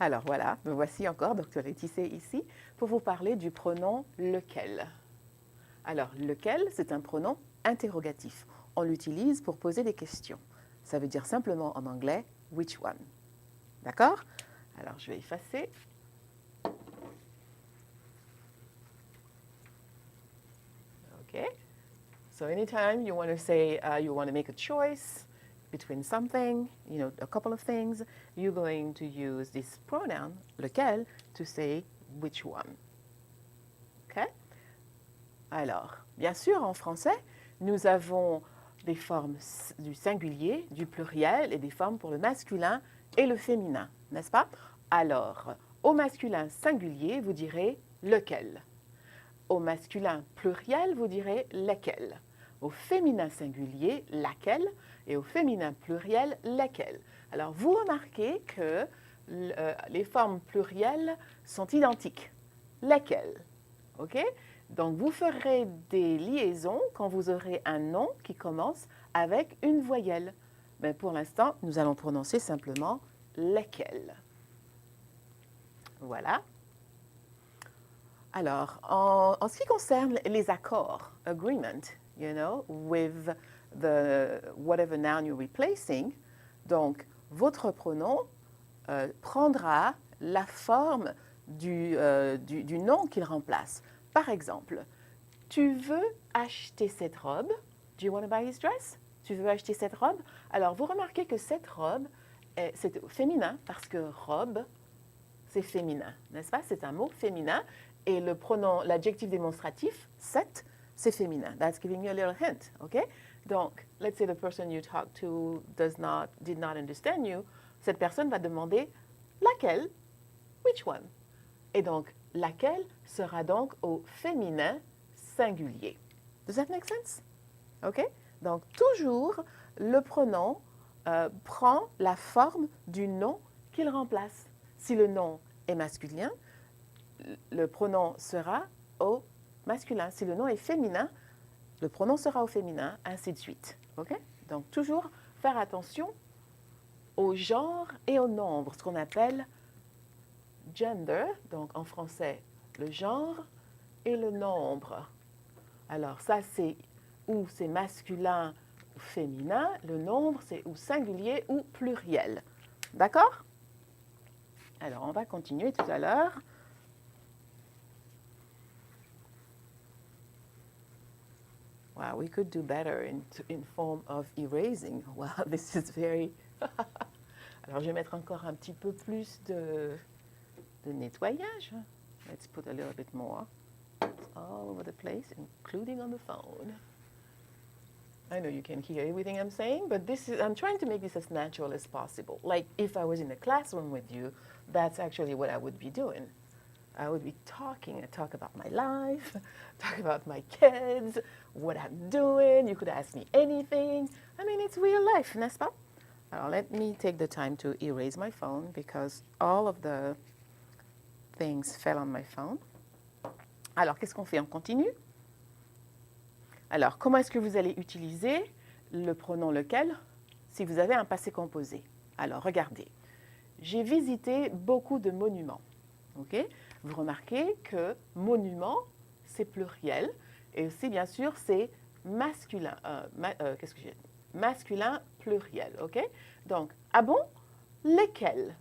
Alors voilà, me voici encore, Dr Laetitia ici, pour vous parler du pronom lequel. Alors, lequel, c'est un pronom interrogatif. On l'utilise pour poser des questions. Ça veut dire simplement en anglais which one. D'accord? Alors, je vais effacer. Okay. So anytime you want to say, you want to make a choice between something, a couple of things, you're going to use this pronoun, lequel, to say which one. Okay? Alors, bien sûr, en français, nous avons des formes du singulier, du pluriel et des formes pour le masculin et le féminin, n'est-ce pas? Alors, au masculin singulier, vous direz lequel. Au masculin pluriel, vous direz lesquels. Au féminin singulier, laquelle. Et au féminin pluriel, lesquels. Alors, vous remarquez que les formes plurielles sont identiques. Lesquels. OK? Donc, vous ferez des liaisons quand vous aurez un nom qui commence avec une voyelle. Mais pour l'instant, nous allons prononcer simplement lesquels. Voilà. Alors, en ce qui concerne les accords, agreement, with the whatever noun you're replacing, donc votre pronom prendra la forme du nom qu'il remplace. Par exemple, tu veux acheter cette robe? Do you want to buy this dress? Tu veux acheter cette robe? Alors, vous remarquez que cette robe, c'est féminin parce que robe, c'est féminin, n'est-ce pas? C'est un mot féminin et le pronom, l'adjectif démonstratif, cette, c'est féminin. That's giving you a little hint, okay? Donc, let's say the person you talk to did not understand you. Cette personne va demander laquelle? Which one? Et donc, laquelle sera donc au féminin singulier. Does that make sense? OK? Donc, toujours, le pronom prend la forme du nom qu'il remplace. Si le nom est masculin, le pronom sera au masculin. Si le nom est féminin, le pronom sera au féminin, ainsi de suite. OK? Donc, toujours faire attention au genre et au nombre, ce qu'on appelle gender, donc en français, le genre et le nombre. Alors ça, c'est ou c'est masculin ou féminin, le nombre, c'est ou singulier ou pluriel. D'accord? Alors, on va continuer tout à l'heure. Wow, we could do better in form of erasing. Wow, this is very... Alors, je vais mettre encore un petit peu plus de nettoyage. Let's put a little bit more. It's all over the place, including on the phone. I know you can hear everything I'm saying, but I'm trying to make this as natural as possible. Like if I was in a classroom with you, that's actually what I would be doing. I would be talking. I talk about my life, talk about my kids, what I'm doing. You could ask me anything. I mean, it's real life, n'est-ce pas? Alors, let me take the time to erase my phone because all of the things fell on my phone. Alors, qu'est-ce qu'on fait? On continue? Alors, comment est-ce que vous allez utiliser le pronom lequel si vous avez un passé composé? Alors, regardez. J'ai visité beaucoup de monuments. OK? Vous remarquez que monument, c'est pluriel. Et aussi, bien sûr, c'est masculin. Qu'est-ce que j'ai? Masculin pluriel. OK? Donc, ah bon? Lesquels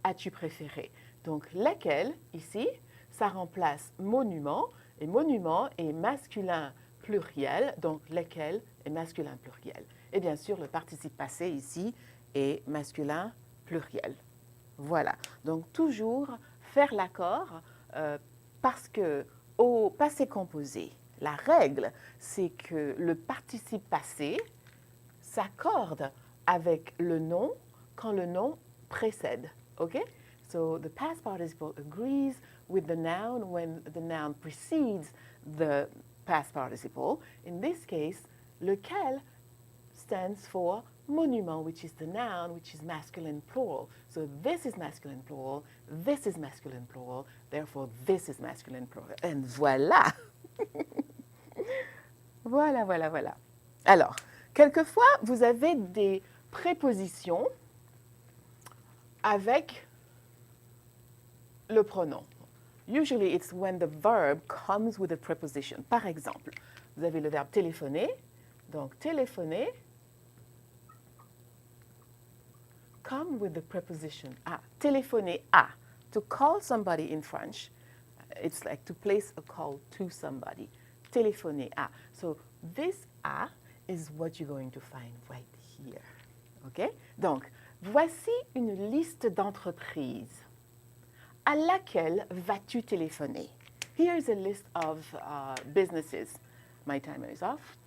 as-tu préféré? Donc, lesquels, ici, ça remplace monument. Et monument est masculin pluriel. Donc, lesquels est masculin pluriel. Et bien sûr, le participe passé ici est masculin pluriel. Voilà. Donc, toujours faire l'accord parce que au passé composé, la règle, c'est que le participe passé s'accorde avec le nom quand le nom précède. OK? So the past participle agrees with the noun when the noun precedes the past participle. In this case, lequel stands for monument, which is the noun, which is masculine plural. So this is masculine plural, this is masculine plural, therefore this is masculine plural. And voilà! Voilà, voilà, voilà. Alors, quelquefois, vous avez des prépositions avec le pronom. Usually, it's when the verb comes with a preposition. Par exemple, vous avez le verbe téléphoner. Donc, téléphoner come with the preposition à. Téléphoner à. To call somebody in French, it's like to place a call to somebody. Téléphoner à. So, this à is what you're going to find right here. OK? Donc, voici une liste d'entreprises. À laquelle vas-tu téléphoner? Here's a list of businesses. My timer is off.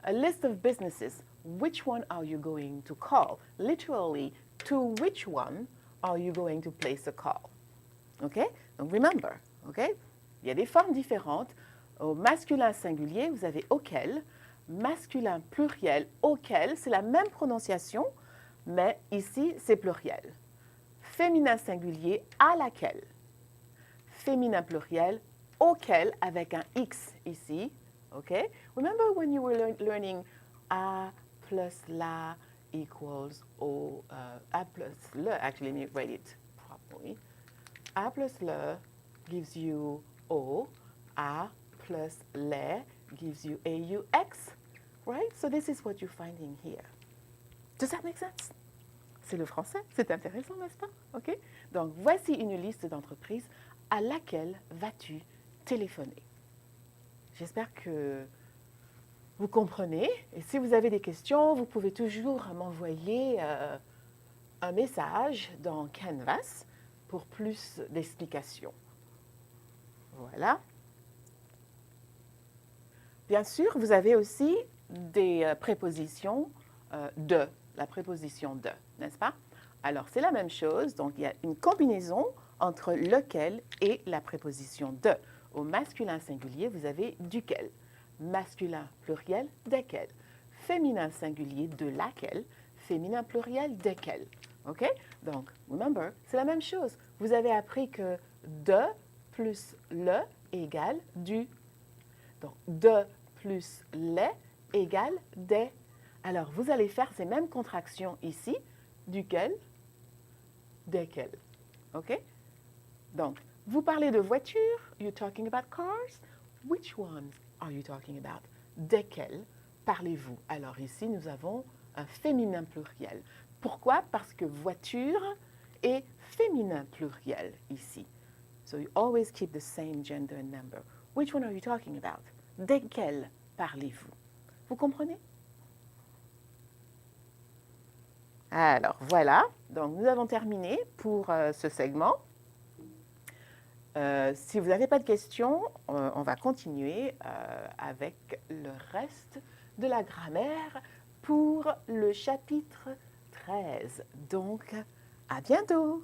A list of businesses. Which one are you going to call? Literally, to which one are you going to place a call? OK? Donc, remember, OK? Il y a des formes différentes. Au masculin singulier, vous avez auquel. Masculin pluriel, auquel. C'est la même prononciation, mais ici, c'est pluriel. Féminin singulier, à laquelle. Féminin pluriel, auquel, avec un X ici. OK? Remember when you were learning à plus la equals au, à plus le, actually, let me write it properly. À plus le gives you O, à plus les gives you AUX, right? So this is what you're finding here. Does that make sense? C'est le français, c'est intéressant, n'est-ce pas? OK? Donc, voici une liste d'entreprises à laquelle vas-tu téléphoner. J'espère que vous comprenez. Et si vous avez des questions, vous pouvez toujours m'envoyer un message dans Canvas pour plus d'explications. Voilà. Bien sûr, vous avez aussi des prépositions de, la préposition de, n'est-ce pas? Alors, c'est la même chose. Donc, il y a une combinaison entre lequel et la préposition de. Au masculin singulier, vous avez duquel. Masculin pluriel, desquels. Féminin singulier, de laquelle. Féminin pluriel, desquels. OK? Donc, remember, c'est la même chose. Vous avez appris que de plus le égale du. Donc, de plus les égale des. Alors, vous allez faire ces mêmes contractions ici. Duquel, desquels. OK? Donc, vous parlez de voiture, you're talking about cars. Which ones are you talking about? Desquels parlez-vous? Alors ici, nous avons un féminin pluriel. Pourquoi? Parce que voiture est féminin pluriel ici. So you always keep the same gender and number. Which one are you talking about? Desquels parlez-vous? Vous comprenez? Alors, voilà. Donc, nous avons terminé pour ce segment. Si vous n'avez pas de questions, on va continuer avec le reste de la grammaire pour le chapitre 13. Donc, à bientôt!